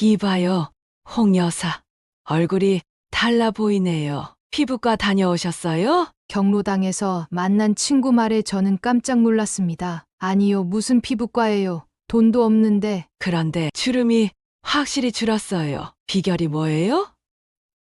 이봐요, 홍 여사. 얼굴이 달라 보이네요. 피부과 다녀오셨어요? 경로당에서 만난 친구 말에 저는 깜짝 놀랐습니다. 아니요, 무슨 피부과예요. 돈도 없는데. 그런데 주름이 확실히 줄었어요. 비결이 뭐예요?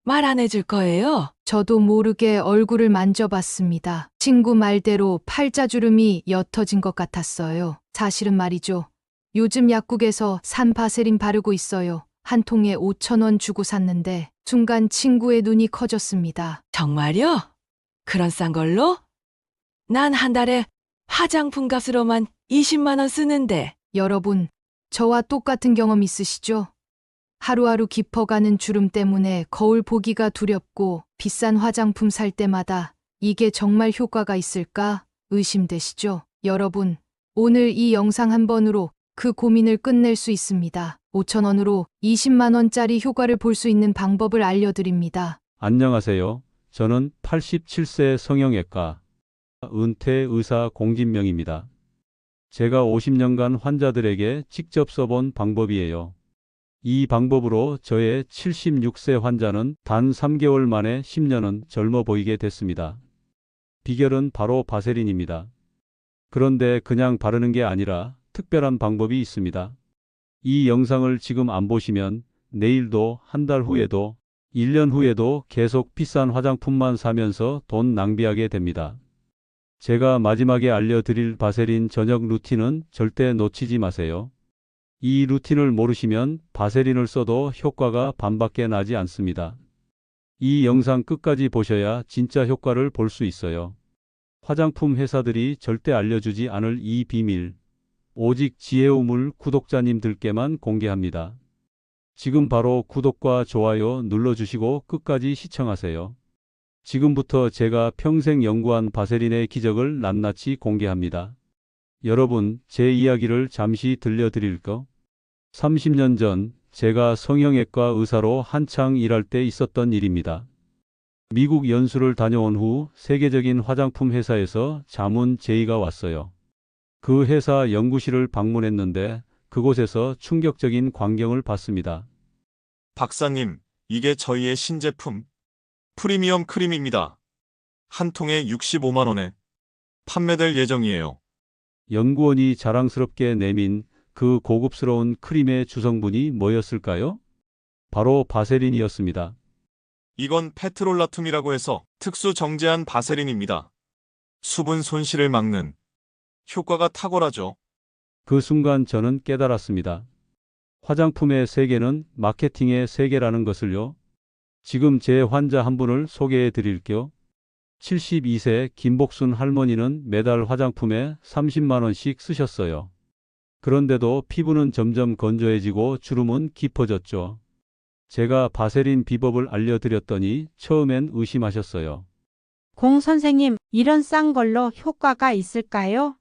말 안 해줄 거예요? 저도 모르게 얼굴을 만져봤습니다. 친구 말대로 팔자주름이 옅어진 것 같았어요. 사실은 말이죠. 요즘 약국에서 산 바세린 바르고 있어요. 한 통에 5,000원 주고 샀는데 순간 친구의 눈이 커졌습니다. 정말요? 그런 싼 걸로? 난 한 달에 화장품 값으로만 20만 원 쓰는데. 여러분, 저와 똑같은 경험 있으시죠? 하루하루 깊어가는 주름 때문에 거울 보기가 두렵고 비싼 화장품 살 때마다 이게 정말 효과가 있을까 의심되시죠? 여러분, 오늘 이 영상 한 번으로 그 고민을 끝낼 수 있습니다. 5,000원으로 20만 원짜리 효과를 볼 수 있는 방법을 알려드립니다. 안녕하세요. 저는 87세 성형외과 은퇴 의사 공진명입니다. 제가 50년간 환자들에게 직접 써본 방법이에요. 이 방법으로 저의 76세 환자는 단 3개월 만에 10년은 젊어 보이게 됐습니다. 비결은 바로 바세린입니다. 그런데 그냥 바르는 게 아니라 특별한 방법이 있습니다. 이 영상을 지금 안 보시면 내일도 한 달 후에도 1년 후에도 계속 비싼 화장품만 사면서 돈 낭비하게 됩니다. 제가 마지막에 알려드릴 바세린 저녁 루틴은 절대 놓치지 마세요. 이 루틴을 모르시면 바세린을 써도 효과가 반밖에 나지 않습니다. 이 영상 끝까지 보셔야 진짜 효과를 볼 수 있어요. 화장품 회사들이 절대 알려주지 않을 이 비밀, 오직 지혜우물 구독자님들께만 공개합니다. 지금 바로 구독과 좋아요 눌러주시고 끝까지 시청하세요. 지금부터 제가 평생 연구한 바세린의 기적을 낱낱이 공개합니다. 여러분, 제 이야기를 잠시 들려드릴까? 30년 전 제가 성형외과 의사로 한창 일할 때 있었던 일입니다. 미국 연수를 다녀온 후 세계적인 화장품 회사에서 자문 제의가 왔어요. 그 회사 연구실을 방문했는데 그곳에서 충격적인 광경을 봤습니다. 박사님, 이게 저희의 신제품 프리미엄 크림입니다. 한 통에 65만 원에 판매될 예정이에요. 연구원이 자랑스럽게 내민 그 고급스러운 크림의 주성분이 뭐였을까요? 바로 바세린이었습니다. 이건 페트롤라툼이라고 해서 특수 정제한 바세린입니다. 수분 손실을 막는 효과가 탁월하죠. 그 순간 저는 깨달았습니다. 화장품의 세계는 마케팅의 세계라는 것을요. 지금 제 환자 한 분을 소개해 드릴게요. 72세 김복순 할머니는 매달 화장품에 30만 원씩 쓰셨어요. 그런데도 피부는 점점 건조해지고 주름은 깊어졌죠. 제가 바세린 비법을 알려드렸더니 처음엔 의심하셨어요. 공 선생님, 이런 싼 걸로 효과가 있을까요?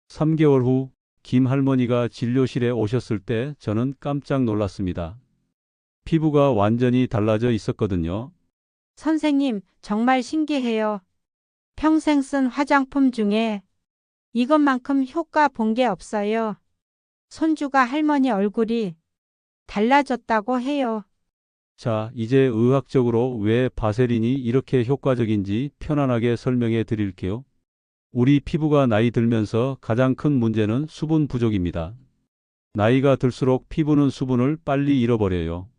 3개월 후 김 할머니가 진료실에 오셨을 때 저는 깜짝 놀랐습니다. 피부가 완전히 달라져 있었거든요. 선생님, 정말 신기해요. 평생 쓴 화장품 중에 이것만큼 효과 본 게 없어요. 손주가 할머니 얼굴이 달라졌다고 해요. 자, 이제 의학적으로 왜 바세린이 이렇게 효과적인지 편안하게 설명해 드릴게요. 우리 피부가 나이 들면서 가장 큰 문제는 수분 부족입니다. 나이가 들수록 피부는 수분을 빨리 잃어버려요.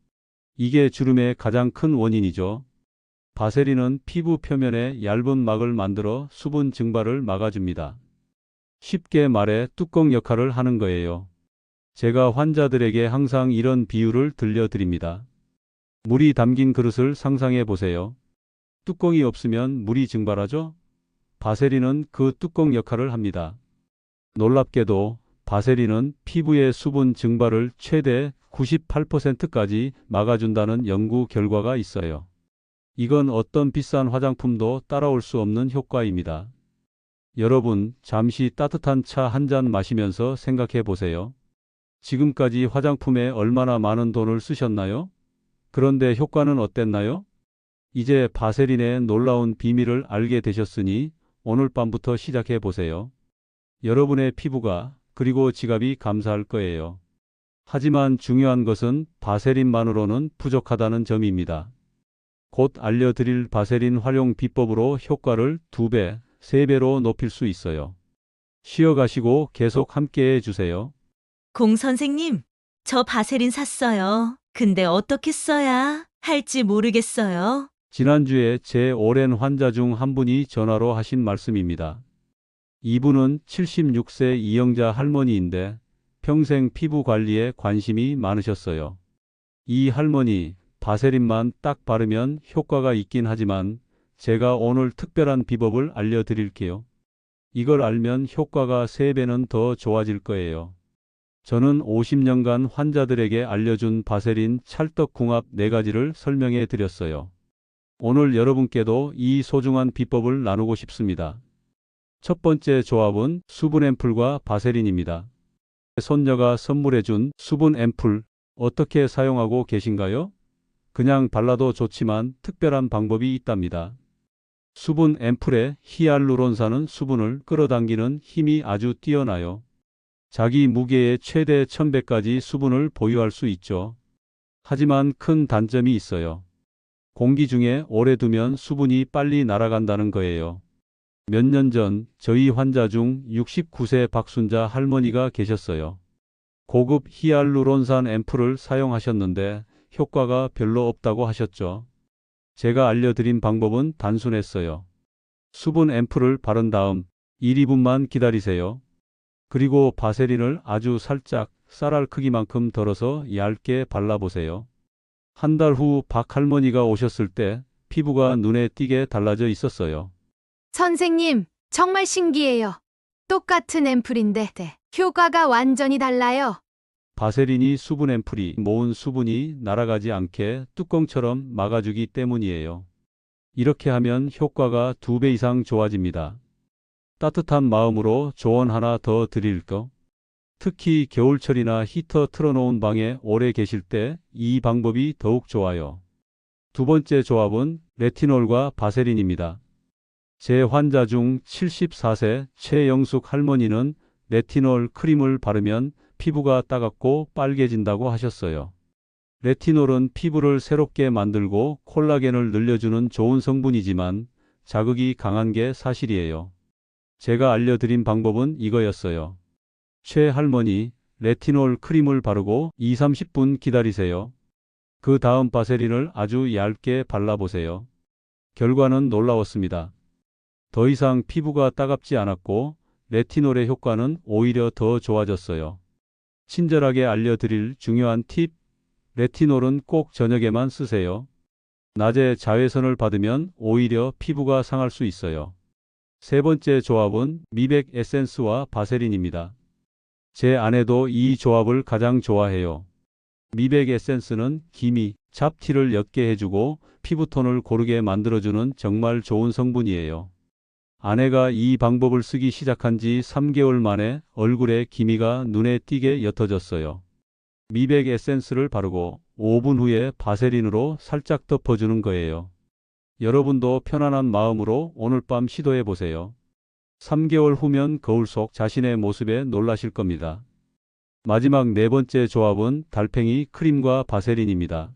이게 주름의 가장 큰 원인이죠. 바세린은 피부 표면에 얇은 막을 만들어 수분 증발을 막아줍니다. 쉽게 말해 뚜껑 역할을 하는 거예요. 제가 환자들에게 항상 이런 비유를 들려드립니다. 물이 담긴 그릇을 상상해 보세요. 뚜껑이 없으면 물이 증발하죠? 바세린은 그 뚜껑 역할을 합니다. 놀랍게도 바세린은 피부의 수분 증발을 최대 98%까지 막아준다는 연구 결과가 있어요. 이건 어떤 비싼 화장품도 따라올 수 없는 효과입니다. 여러분, 잠시 따뜻한 차 한 잔 마시면서 생각해 보세요. 지금까지 화장품에 얼마나 많은 돈을 쓰셨나요? 그런데 효과는 어땠나요? 이제 바세린의 놀라운 비밀을 알게 되셨으니 오늘 밤부터 시작해 보세요. 여러분의 피부가 그리고 지갑이 감사할 거예요. 하지만 중요한 것은 바세린만으로는 부족하다는 점입니다. 곧 알려드릴 바세린 활용 비법으로 효과를 2배, 3배로 높일 수 있어요. 쉬어가시고 계속 함께해 주세요. 공 선생님, 저 바세린 샀어요. 근데 어떻게 써야 할지 모르겠어요. 지난주에 제 오랜 환자 중 한 분이 전화로 하신 말씀입니다. 이분은 76세 이영자 할머니인데 평생 피부 관리에 관심이 많으셨어요. 이 할머니, 바세린만 딱 바르면 효과가 있긴 하지만 제가 오늘 특별한 비법을 알려드릴게요. 이걸 알면 효과가 3배는 더 좋아질 거예요. 저는 50년간 환자들에게 알려준 바세린 찰떡궁합 4가지를 설명해 드렸어요. 오늘 여러분께도 이 소중한 비법을 나누고 싶습니다. 첫 번째 조합은 수분 앰플과 바세린입니다. 손녀가 선물해 준 수분 앰플 어떻게 사용하고 계신가요? 그냥 발라도 좋지만 특별한 방법이 있답니다. 수분 앰플에 히알루론산은 수분을 끌어당기는 힘이 아주 뛰어나요. 자기 무게의 최대 1000배까지 수분을 보유할 수 있죠. 하지만 큰 단점이 있어요. 공기 중에 오래 두면 수분이 빨리 날아간다는 거예요. 몇 년 전 저희 환자 중 69세 박순자 할머니가 계셨어요. 고급 히알루론산 앰플을 사용하셨는데 효과가 별로 없다고 하셨죠. 제가 알려드린 방법은 단순했어요. 수분 앰플을 바른 다음 1, 2분만 기다리세요. 그리고 바세린을 아주 살짝 쌀알 크기만큼 덜어서 얇게 발라보세요. 한 달 후 박 할머니가 오셨을 때 피부가 눈에 띄게 달라져 있었어요. 선생님, 정말 신기해요. 똑같은 앰플인데 효과가 완전히 달라요. 바세린이 수분 앰플이 모은 수분이 날아가지 않게 뚜껑처럼 막아주기 때문이에요. 이렇게 하면 효과가 2배 이상 좋아집니다. 따뜻한 마음으로 조언 하나 더 드릴까? 특히 겨울철이나 히터 틀어놓은 방에 오래 계실 때 이 방법이 더욱 좋아요. 두 번째 조합은 레티놀과 바세린입니다. 제 환자 중 74세 최영숙 할머니는 레티놀 크림을 바르면 피부가 따갑고 빨개진다고 하셨어요. 레티놀은 피부를 새롭게 만들고 콜라겐을 늘려주는 좋은 성분이지만 자극이 강한 게 사실이에요. 제가 알려드린 방법은 이거였어요. 최 할머니, 레티놀 크림을 바르고 20-30분 기다리세요. 그 다음 바세린을 아주 얇게 발라보세요. 결과는 놀라웠습니다. 더 이상 피부가 따갑지 않았고 레티놀의 효과는 오히려 더 좋아졌어요. 친절하게 알려드릴 중요한 팁, 레티놀은 꼭 저녁에만 쓰세요. 낮에 자외선을 받으면 오히려 피부가 상할 수 있어요. 세 번째 조합은 미백 에센스와 바세린입니다. 제 아내도 이 조합을 가장 좋아해요. 미백 에센스는 기미, 잡티를 옅게 해주고 피부톤을 고르게 만들어주는 정말 좋은 성분이에요. 아내가 이 방법을 쓰기 시작한 지 3개월 만에 얼굴에 기미가 눈에 띄게 옅어졌어요. 미백 에센스를 바르고 5분 후에 바세린으로 살짝 덮어주는 거예요. 여러분도 편안한 마음으로 오늘 밤 시도해 보세요. 3개월 후면 거울 속 자신의 모습에 놀라실 겁니다. 마지막 4번째 조합은 달팽이 크림과 바세린입니다.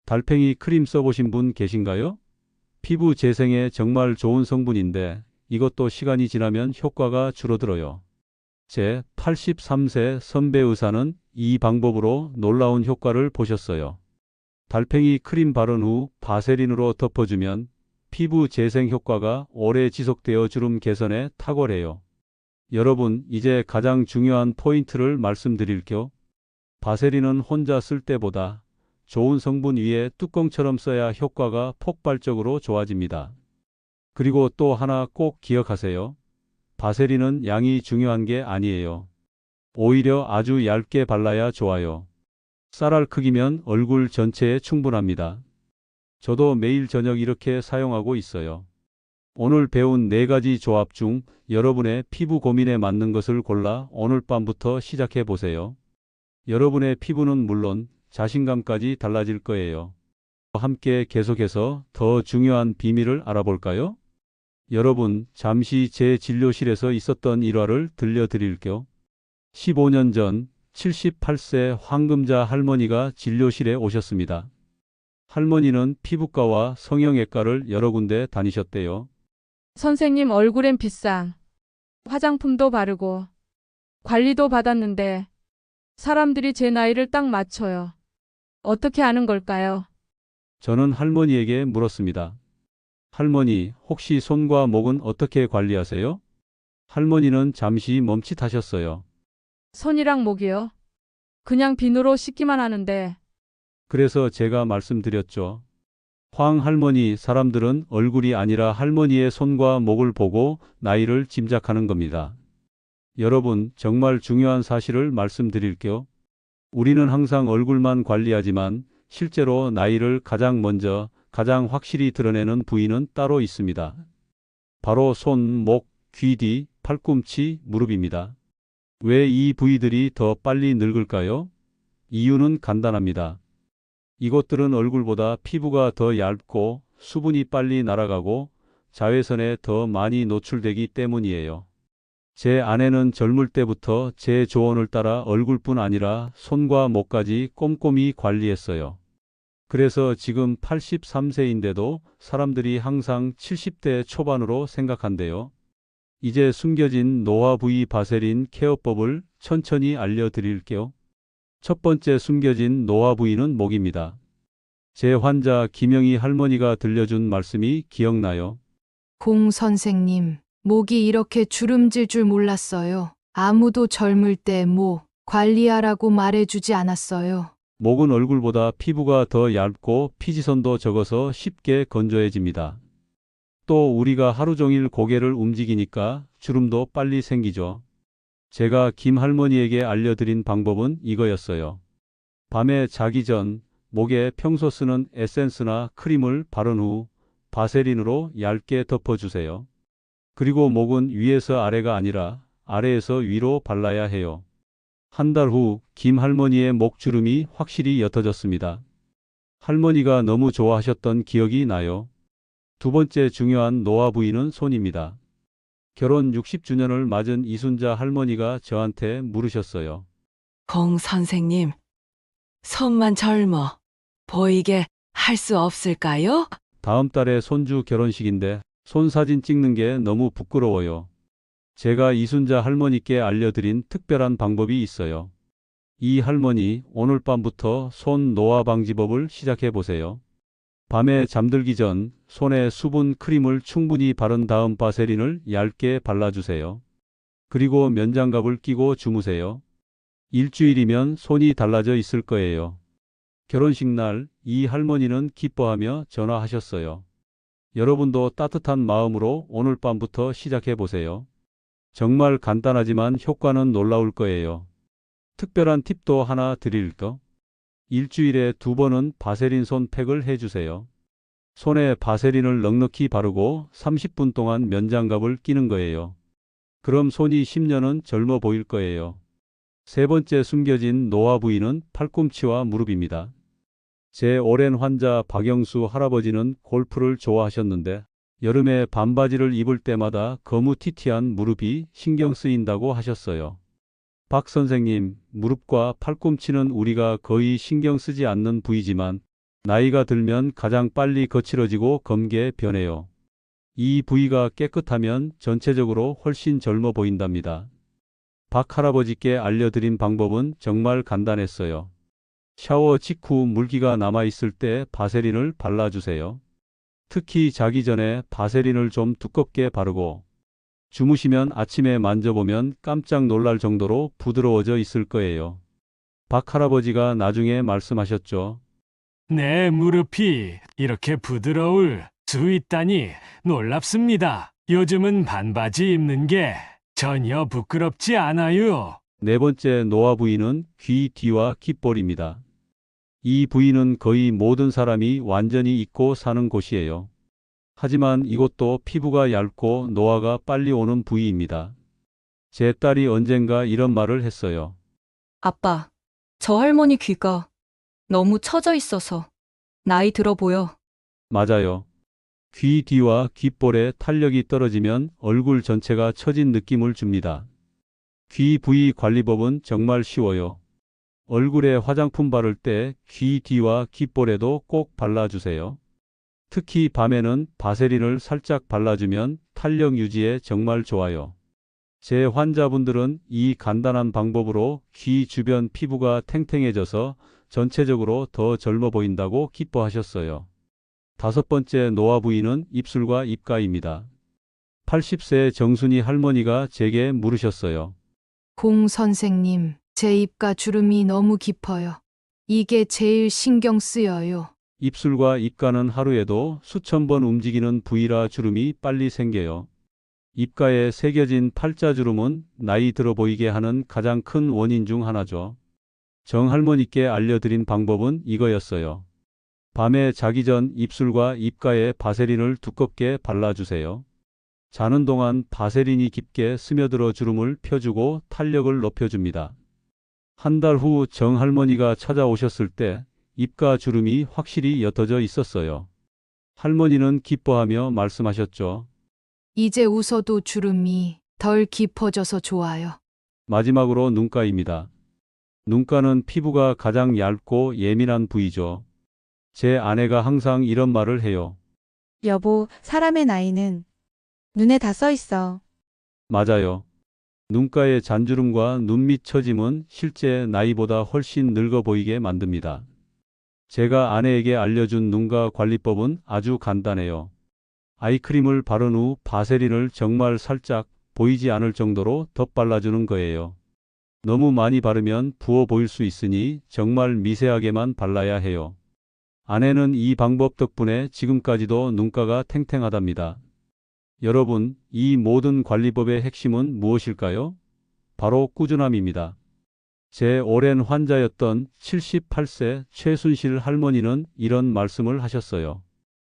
달팽이 크림 써보신 분 계신가요? 피부 재생에 정말 좋은 성분인데 이것도 시간이 지나면 효과가 줄어들어요. 제 83세 선배 의사는 이 방법으로 놀라운 효과를 보셨어요. 달팽이 크림 바른 후 바세린으로 덮어주면 피부 재생 효과가 오래 지속되어 주름 개선에 탁월해요. 여러분, 이제 가장 중요한 포인트를 말씀드릴게요. 바세린은 혼자 쓸 때보다 좋은 성분 위에 뚜껑처럼 써야 효과가 폭발적으로 좋아집니다. 그리고 또 하나 꼭 기억하세요. 바세린은 양이 중요한 게 아니에요. 오히려 아주 얇게 발라야 좋아요. 쌀알 크기면 얼굴 전체에 충분합니다. 저도 매일 저녁 이렇게 사용하고 있어요. 오늘 배운 4가지 조합 중 여러분의 피부 고민에 맞는 것을 골라 오늘 밤부터 시작해 보세요. 여러분의 피부는 물론 자신감까지 달라질 거예요. 함께 계속해서 더 중요한 비밀을 알아볼까요? 여러분, 잠시 제 진료실에서 있었던 일화를 들려드릴게요. 15년 전 78세 황금자 할머니가 진료실에 오셨습니다. 할머니는 피부과와 성형외과를 여러 군데 다니셨대요. 선생님 얼굴엔 빗상, 화장품도 바르고 관리도 받았는데 사람들이 제 나이를 딱 맞춰요. 어떻게 아는 걸까요? 저는 할머니에게 물었습니다. 할머니, 혹시 손과 목은 어떻게 관리하세요? 할머니는 잠시 멈칫하셨어요. 손이랑 목이요. 그냥 비누로 씻기만 하는데 그래서 제가 말씀드렸죠. 황 할머니, 사람들은 얼굴이 아니라 할머니의 손과 목을 보고 나이를 짐작하는 겁니다. 여러분, 정말 중요한 사실을 말씀드릴게요. 우리는 항상 얼굴만 관리하지만 실제로 나이를 가장 먼저, 가장 확실히 드러내는 부위는 따로 있습니다. 바로 손, 목, 귀 뒤, 팔꿈치, 무릎입니다. 왜 이 부위들이 더 빨리 늙을까요? 이유는 간단합니다. 이곳들은 얼굴보다 피부가 더 얇고 수분이 빨리 날아가고 자외선에 더 많이 노출되기 때문이에요. 제 아내는 젊을 때부터 제 조언을 따라 얼굴뿐 아니라 손과 목까지 꼼꼼히 관리했어요. 그래서 지금 83세인데도 사람들이 항상 70대 초반으로 생각한대요. 이제 숨겨진 노화 부위 바세린 케어법을 천천히 알려드릴게요. 첫 번째 숨겨진 노화 부위는 목입니다. 제 환자 김영희 할머니가 들려준 말씀이 기억나요. 공 선생님, 목이 이렇게 주름질 줄 몰랐어요. 아무도 젊을 때 목 관리하라고 말해주지 않았어요. 목은 얼굴보다 피부가 더 얇고 피지선도 적어서 쉽게 건조해집니다. 또 우리가 하루 종일 고개를 움직이니까 주름도 빨리 생기죠. 제가 김 할머니에게 알려드린 방법은 이거였어요. 밤에 자기 전 목에 평소 쓰는 에센스나 크림을 바른 후 바세린으로 얇게 덮어주세요. 그리고 목은 위에서 아래가 아니라 아래에서 위로 발라야 해요. 한 달 후 김 할머니의 목주름이 확실히 옅어졌습니다. 할머니가 너무 좋아하셨던 기억이 나요. 두 번째 중요한 노화 부위는 손입니다. 결혼 60주년을 맞은 이순자 할머니가 저한테 물으셨어요. 공 선생님, 손만 젊어 보이게 할 수 없을까요? 다음 달에 손주 결혼식인데 손 사진 찍는 게 너무 부끄러워요. 제가 이순자 할머니께 알려드린 특별한 방법이 있어요. 이 할머니, 오늘 밤부터 손 노화 방지법을 시작해 보세요. 밤에 잠들기 전 손에 수분 크림을 충분히 바른 다음 바세린을 얇게 발라주세요. 그리고 면장갑을 끼고 주무세요. 일주일이면 손이 달라져 있을 거예요. 결혼식 날 이 할머니는 기뻐하며 전화하셨어요. 여러분도 따뜻한 마음으로 오늘 밤부터 시작해 보세요. 정말 간단하지만 효과는 놀라울 거예요. 특별한 팁도 하나 드릴까? 일주일에 2번은 바세린 손팩을 해주세요. 손에 바세린을 넉넉히 바르고 30분 동안 면장갑을 끼는 거예요. 그럼 손이 10년은 젊어 보일 거예요. 세 번째 숨겨진 노화 부위는 팔꿈치와 무릎입니다. 제 오랜 환자 박영수 할아버지는 골프를 좋아하셨는데 여름에 반바지를 입을 때마다 거무튀튀한 무릎이 신경 쓰인다고 하셨어요. 박 선생님, 무릎과 팔꿈치는 우리가 거의 신경 쓰지 않는 부위지만 나이가 들면 가장 빨리 거칠어지고 검게 변해요. 이 부위가 깨끗하면 전체적으로 훨씬 젊어 보인답니다. 박 할아버지께 알려드린 방법은 정말 간단했어요. 샤워 직후 물기가 남아있을 때 바세린을 발라주세요. 특히 자기 전에 바세린을 좀 두껍게 바르고 주무시면 아침에 만져보면 깜짝 놀랄 정도로 부드러워져 있을 거예요. 박 할아버지가 나중에 말씀하셨죠. 내 무릎이 이렇게 부드러울 수 있다니 놀랍습니다. 요즘은 반바지 입는 게 전혀 부끄럽지 않아요. 네 번째 노화 부위는 귀 뒤와 귓볼입니다. 이 부위는 거의 모든 사람이 완전히 잊고 사는 곳이에요. 하지만 이것도 피부가 얇고 노화가 빨리 오는 부위입니다. 제 딸이 언젠가 이런 말을 했어요. 아빠, 저 할머니 귀가 너무 처져 있어서 나이 들어 보여. 맞아요. 귀 뒤와 귓볼에 탄력이 떨어지면 얼굴 전체가 처진 느낌을 줍니다. 귀 부위 관리법은 정말 쉬워요. 얼굴에 화장품 바를 때 귀 뒤와 귓볼에도 꼭 발라주세요. 특히 밤에는 바세린을 살짝 발라주면 탄력 유지에 정말 좋아요. 제 환자분들은 이 간단한 방법으로 귀 주변 피부가 탱탱해져서 전체적으로 더 젊어 보인다고 기뻐하셨어요. 5번째 노화 부위는 입술과 입가입니다. 80세 정순이 할머니가 제게 물으셨어요. 공 선생님, 제 입가 주름이 너무 깊어요. 이게 제일 신경 쓰여요. 입술과 입가는 하루에도 수천 번 움직이는 부위라 주름이 빨리 생겨요. 입가에 새겨진 팔자주름은 나이 들어 보이게 하는 가장 큰 원인 중 하나죠. 정할머니께 알려드린 방법은 이거였어요. 밤에 자기 전 입술과 입가에 바세린을 두껍게 발라주세요. 자는 동안 바세린이 깊게 스며들어 주름을 펴주고 탄력을 높여줍니다. 한 달 후 정할머니가 찾아오셨을 때 입가 주름이 확실히 옅어져 있었어요. 할머니는 기뻐하며 말씀하셨죠. 이제 웃어도 주름이 덜 깊어져서 좋아요. 마지막으로 눈가입니다. 눈가는 피부가 가장 얇고 예민한 부위죠. 제 아내가 항상 이런 말을 해요. 여보, 사람의 나이는 눈에 다 써 있어. 맞아요. 눈가의 잔주름과 눈밑 처짐은 실제 나이보다 훨씬 늙어 보이게 만듭니다. 제가 아내에게 알려준 눈가 관리법은 아주 간단해요. 아이크림을 바른 후 바세린을 정말 살짝 보이지 않을 정도로 덧발라주는 거예요. 너무 많이 바르면 부어 보일 수 있으니 정말 미세하게만 발라야 해요. 아내는 이 방법 덕분에 지금까지도 눈가가 탱탱하답니다. 여러분, 이 모든 관리법의 핵심은 무엇일까요? 바로 꾸준함입니다. 제 오랜 환자였던 78세 최순실 할머니는 이런 말씀을 하셨어요.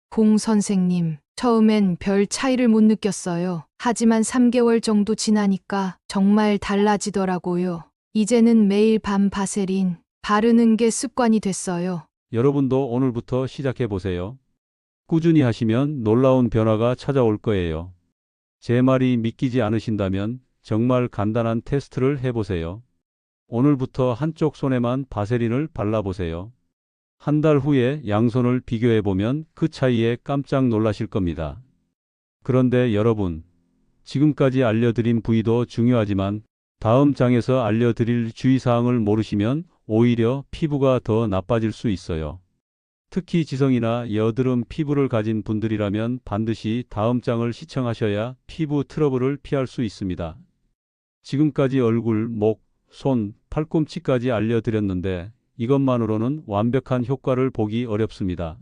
공 선생님, 처음엔 별 차이를 못 느꼈어요. 하지만 3개월 정도 지나니까 정말 달라지더라고요. 이제는 매일 밤 바세린 바르는 게 습관이 됐어요. 여러분도 오늘부터 시작해 보세요. 꾸준히 하시면 놀라운 변화가 찾아올 거예요. 제 말이 믿기지 않으신다면 정말 간단한 테스트를 해보세요. 오늘부터 한쪽 손에만 바세린을 발라보세요. 한 달 후에 양손을 비교해보면 그 차이에 깜짝 놀라실 겁니다. 그런데 여러분, 지금까지 알려드린 부위도 중요하지만 다음 장에서 알려드릴 주의사항을 모르시면 오히려 피부가 더 나빠질 수 있어요. 특히 지성이나 여드름 피부를 가진 분들이라면 반드시 다음 장을 시청하셔야 피부 트러블을 피할 수 있습니다. 지금까지 얼굴, 목, 손, 팔꿈치까지 알려드렸는데 이것만으로는 완벽한 효과를 보기 어렵습니다.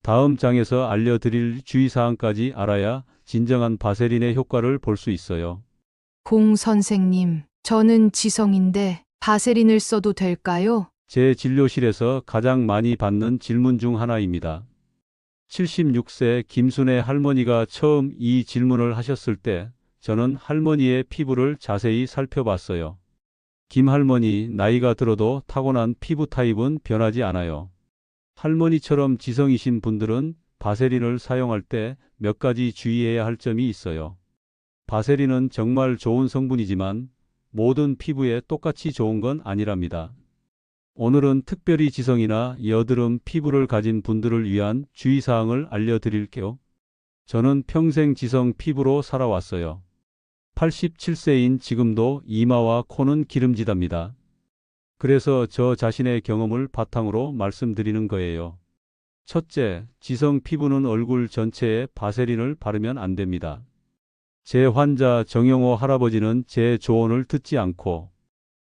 다음 장에서 알려드릴 주의사항까지 알아야 진정한 바세린의 효과를 볼 수 있어요. 공 선생님, 저는 지성인데 바세린을 써도 될까요? 제 진료실에서 가장 많이 받는 질문 중 하나입니다. 76세 김순애 할머니가 처음 이 질문을 하셨을 때 저는 할머니의 피부를 자세히 살펴봤어요. 김 할머니, 나이가 들어도 타고난 피부 타입은 변하지 않아요. 할머니처럼 지성이신 분들은 바세린을 사용할 때 몇 가지 주의해야 할 점이 있어요. 바세린은 정말 좋은 성분이지만 모든 피부에 똑같이 좋은 건 아니랍니다. 오늘은 특별히 지성이나 여드름 피부를 가진 분들을 위한 주의사항을 알려드릴게요. 저는 평생 지성 피부로 살아왔어요. 87세인 지금도 이마와 코는 기름지답니다. 그래서 저 자신의 경험을 바탕으로 말씀드리는 거예요. 첫째, 지성 피부는 얼굴 전체에 바세린을 바르면 안 됩니다. 제 환자 정영호 할아버지는 제 조언을 듣지 않고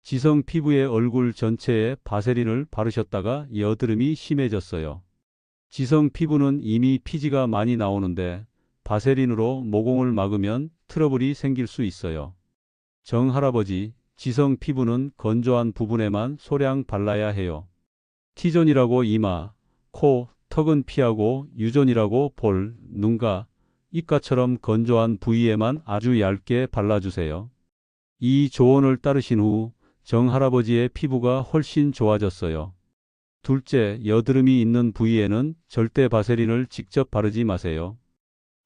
지성 피부의 얼굴 전체에 바세린을 바르셨다가 여드름이 심해졌어요. 지성 피부는 이미 피지가 많이 나오는데 바세린으로 모공을 막으면 트러블이 생길 수 있어요. 정 할아버지, 지성 피부는 건조한 부분에만 소량 발라야 해요. T존이라고 이마, 코, 턱은 피하고 U존이라고 볼, 눈가, 입가처럼 건조한 부위에만 아주 얇게 발라주세요. 이 조언을 따르신 후 정 할아버지의 피부가 훨씬 좋아졌어요. 둘째, 여드름이 있는 부위에는 절대 바세린을 직접 바르지 마세요.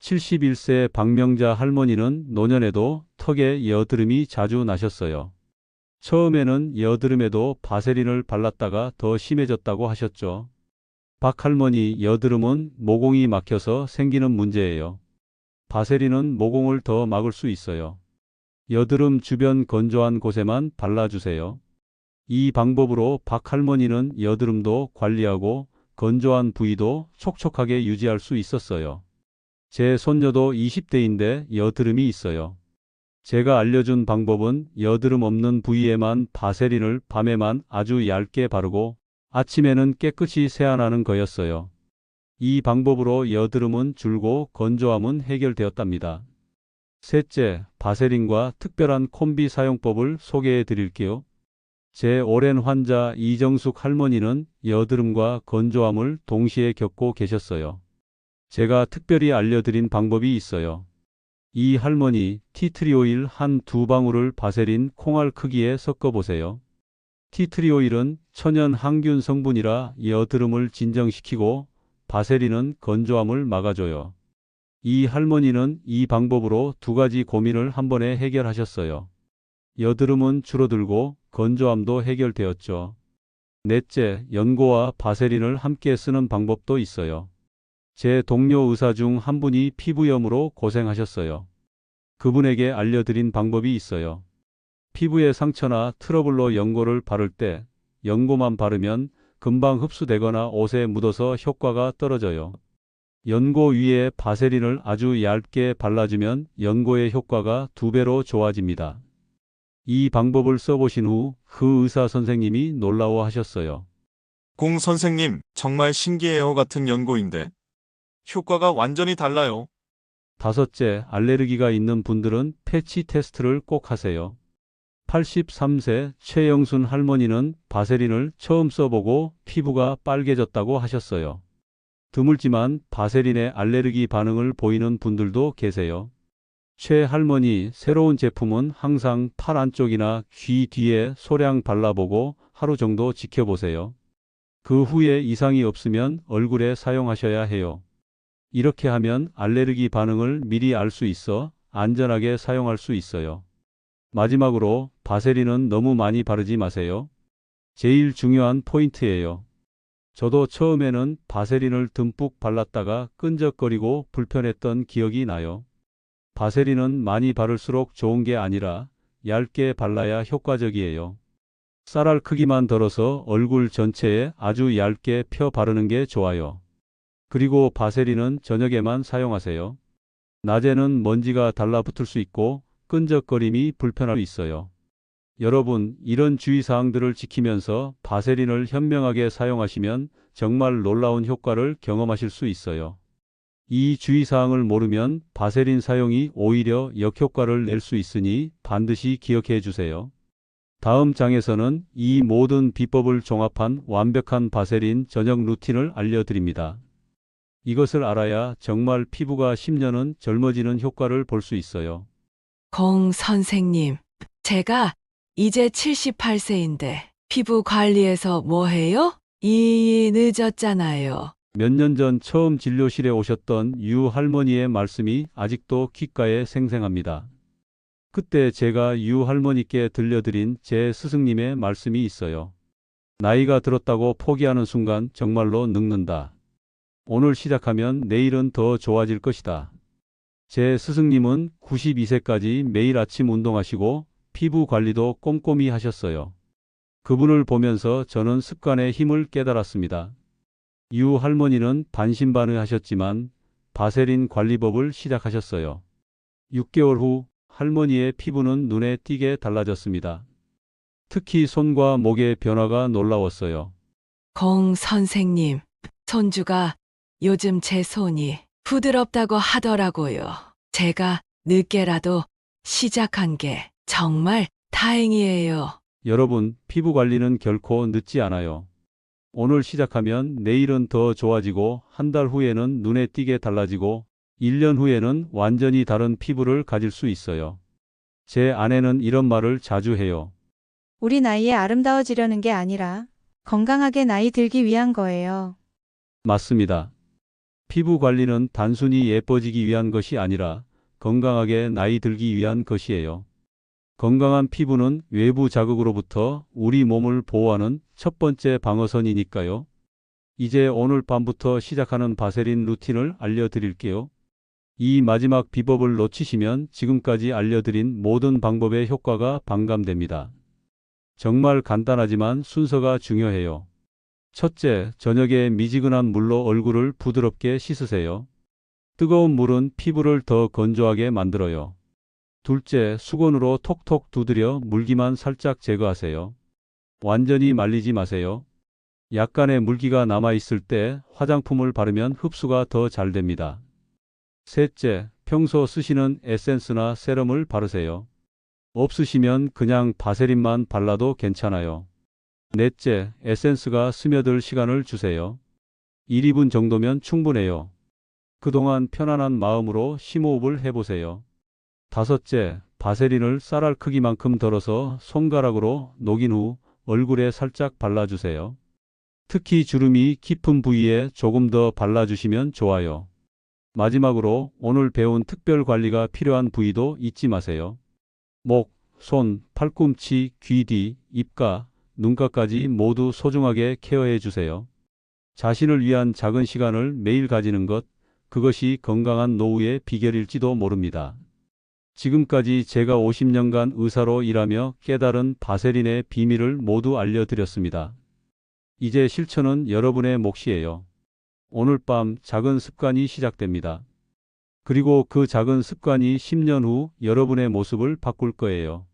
71세 박명자 할머니는 노년에도 턱에 여드름이 자주 나셨어요. 처음에는 여드름에도 바세린을 발랐다가 더 심해졌다고 하셨죠. 박할머니, 여드름은 모공이 막혀서 생기는 문제예요. 바세린은 모공을 더 막을 수 있어요. 여드름 주변 건조한 곳에만 발라주세요. 이 방법으로 박할머니는 여드름도 관리하고 건조한 부위도 촉촉하게 유지할 수 있었어요. 제 손녀도 20대인데 여드름이 있어요. 제가 알려준 방법은 여드름 없는 부위에만 바세린을 밤에만 아주 얇게 바르고 아침에는 깨끗이 세안하는 거였어요. 이 방법으로 여드름은 줄고 건조함은 해결되었답니다. 셋째, 바세린과 특별한 콤비 사용법을 소개해 드릴게요. 제 오랜 환자 이정숙 할머니는 여드름과 건조함을 동시에 겪고 계셨어요. 제가 특별히 알려드린 방법이 있어요. 이 할머니 티트리 오일 한 2방울을 바세린 콩알 크기에 섞어보세요. 티트리 오일은 천연 항균 성분이라 여드름을 진정시키고 바세린은 건조함을 막아줘요. 이 할머니는 이 방법으로 2가지 고민을 한 번에 해결하셨어요. 여드름은 줄어들고 건조함도 해결되었죠. 넷째, 연고와 바세린을 함께 쓰는 방법도 있어요. 제 동료 의사 중 한 분이 피부염으로 고생하셨어요. 그분에게 알려드린 방법이 있어요. 피부에 상처나 트러블로 연고를 바를 때 연고만 바르면 금방 흡수되거나 옷에 묻어서 효과가 떨어져요. 연고 위에 바세린을 아주 얇게 발라주면 연고의 효과가 2배로 좋아집니다. 이 방법을 써보신 후 그 의사 선생님이 놀라워하셨어요. 공 선생님, 정말 신기해요 같은 연고인데 효과가 완전히 달라요. 다섯째, 알레르기가 있는 분들은 패치 테스트를 꼭 하세요. 83세 최영순 할머니는 바세린을 처음 써보고 피부가 빨개졌다고 하셨어요. 드물지만 바세린에 알레르기 반응을 보이는 분들도 계세요. 최 할머니, 새로운 제품은 항상 팔 안쪽이나 귀 뒤에 소량 발라보고 하루 정도 지켜보세요. 그 후에 이상이 없으면 얼굴에 사용하셔야 해요. 이렇게 하면 알레르기 반응을 미리 알 수 있어 안전하게 사용할 수 있어요. 마지막으로 바세린은 너무 많이 바르지 마세요. 제일 중요한 포인트예요. 저도 처음에는 바세린을 듬뿍 발랐다가 끈적거리고 불편했던 기억이 나요. 바세린은 많이 바를수록 좋은 게 아니라 얇게 발라야 효과적이에요. 쌀알 크기만 덜어서 얼굴 전체에 아주 얇게 펴 바르는 게 좋아요. 그리고 바세린은 저녁에만 사용하세요. 낮에는 먼지가 달라붙을 수 있고 끈적거림이 불편할 수 있어요. 여러분, 이런 주의사항들을 지키면서 바세린을 현명하게 사용하시면 정말 놀라운 효과를 경험하실 수 있어요. 이 주의사항을 모르면 바세린 사용이 오히려 역효과를 낼 수 있으니 반드시 기억해 주세요. 다음 장에서는 이 모든 비법을 종합한 완벽한 바세린 저녁 루틴을 알려드립니다. 이것을 알아야 정말 피부가 10년은 젊어지는 효과를 볼 수 있어요. 공 선생님, 제가 이제 78세인데 피부 관리해서 뭐 해요? 늦었잖아요. 몇 년 전 처음 진료실에 오셨던 유 할머니의 말씀이 아직도 귓가에 생생합니다. 그때 제가 유 할머니께 들려드린 제 스승님의 말씀이 있어요. 나이가 들었다고 포기하는 순간 정말로 늙는다. 오늘 시작하면 내일은 더 좋아질 것이다. 제 스승님은 92세까지 매일 아침 운동하시고 피부 관리도 꼼꼼히 하셨어요. 그분을 보면서 저는 습관의 힘을 깨달았습니다. 유 할머니는 반신반의하셨지만 바세린 관리법을 시작하셨어요. 6개월 후 할머니의 피부는 눈에 띄게 달라졌습니다. 특히 손과 목의 변화가 놀라웠어요. 공 선생님, 손주가 요즘 제 손이 부드럽다고 하더라고요. 제가 늦게라도 시작한 게 정말 다행이에요. 여러분, 피부 관리는 결코 늦지 않아요. 오늘 시작하면 내일은 더 좋아지고 한 달 후에는 눈에 띄게 달라지고 1년 후에는 완전히 다른 피부를 가질 수 있어요. 제 아내는 이런 말을 자주 해요. 우리 나이에 아름다워지려는 게 아니라 건강하게 나이 들기 위한 거예요. 맞습니다. 피부 관리는 단순히 예뻐지기 위한 것이 아니라 건강하게 나이 들기 위한 것이에요. 건강한 피부는 외부 자극으로부터 우리 몸을 보호하는 첫 번째 방어선이니까요. 이제 오늘 밤부터 시작하는 바세린 루틴을 알려드릴게요. 이 마지막 비법을 놓치시면 지금까지 알려드린 모든 방법의 효과가 반감됩니다. 정말 간단하지만 순서가 중요해요. 첫째, 저녁에 미지근한 물로 얼굴을 부드럽게 씻으세요. 뜨거운 물은 피부를 더 건조하게 만들어요. 둘째, 수건으로 톡톡 두드려 물기만 살짝 제거하세요. 완전히 말리지 마세요. 약간의 물기가 남아있을 때 화장품을 바르면 흡수가 더 잘 됩니다. 셋째, 평소 쓰시는 에센스나 세럼을 바르세요. 없으시면 그냥 바세린만 발라도 괜찮아요. 넷째, 에센스가 스며들 시간을 주세요. 1, 2분 정도면 충분해요. 그동안 편안한 마음으로 심호흡을 해보세요. 다섯째, 바세린을 쌀알 크기만큼 덜어서 손가락으로 녹인 후 얼굴에 살짝 발라주세요. 특히 주름이 깊은 부위에 조금 더 발라주시면 좋아요. 마지막으로 오늘 배운 특별 관리가 필요한 부위도 잊지 마세요. 목, 손, 팔꿈치, 귀 뒤, 입가, 눈가까지 모두 소중하게 케어해 주세요. 자신을 위한 작은 시간을 매일 가지는 것, 그것이 건강한 노후의 비결일지도 모릅니다. 지금까지 제가 50년간 의사로 일하며 깨달은 바세린의 비밀을 모두 알려드렸습니다. 이제 실천은 여러분의 몫이에요. 오늘 밤 작은 습관이 시작됩니다. 그리고 그 작은 습관이 10년 후 여러분의 모습을 바꿀 거예요.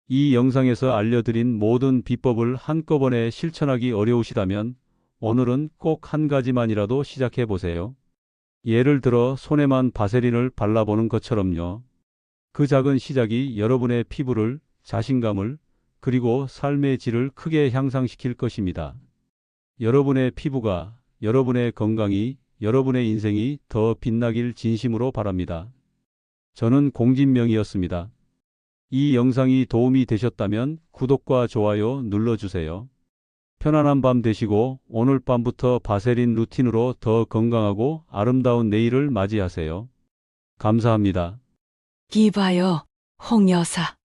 이 영상에서 알려드린 모든 비법을 한꺼번에 실천하기 어려우시다면 오늘은 꼭 한 가지만이라도 시작해 보세요. 예를 들어 손에만 바세린을 발라보는 것처럼요. 그 작은 시작이 여러분의 피부를, 자신감을, 그리고 삶의 질을 크게 향상시킬 것입니다. 여러분의 피부가, 여러분의 건강이, 여러분의 인생이 더 빛나길 진심으로 바랍니다. 저는 공진명이었습니다. 이 영상이 도움이 되셨다면 구독과 좋아요 눌러주세요. 편안한 밤 되시고 오늘 밤부터 바세린 루틴으로 더 건강하고 아름다운 내일을 맞이하세요. 감사합니다. 이봐요, 홍 여사.